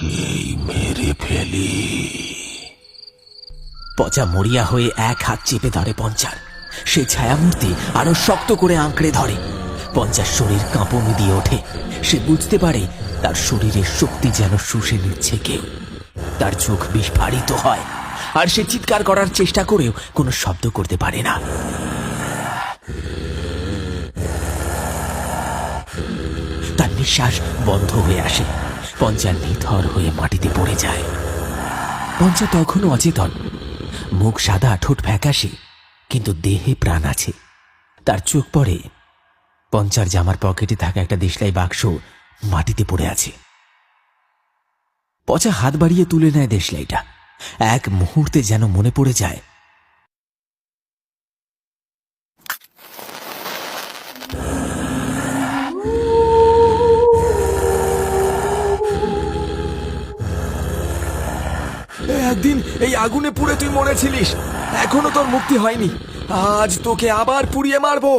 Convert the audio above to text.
এই মেরে ফেলি। পচা মরিয়া হয়ে এক হাত চেপে ধরে পঞ্চার। সে ছায়ামূর্তি আরো শক্ত করে আঁকড়ে ধরে। পঞ্চার শরীর কাঁপুনি দিয়ে ওঠে। সে বুঝতে পারে তার শরীরের শক্তি যেন শুষে নিচ্ছে কেউ। তার চোখ বিস্ফারিত হয়, আর সে চিৎকার করার চেষ্টা করেও কোনো শব্দ করতে পারে না। তার নিঃশ্বাস বন্ধ হয়ে আসে। পঞ্চা নিথর হয়ে মাটিতে পড়ে যায়। পঞ্চা তখনও অচেতন। মুখ সাদা, ঠোঁট ফ্যাকাশে, কিন্তু দেহে প্রাণ আছে। তার চোখ পড়ে পঞ্চার জামার পকেটে থাকা একটা দেশলাই বাক্স মাটিতে পড়ে আছে। পচা হাত বাড়িয়ে তুলে নেয় দেশলাইটা। এক মুহূর্তে যেন মনে পড়ে যায় একদিন এই আগুনে পুড়ে তুই মরেছিলিস, এখনো তোর মুক্তি হয়নি। আজ তোকে আবার পুড়িয়ে মারবো।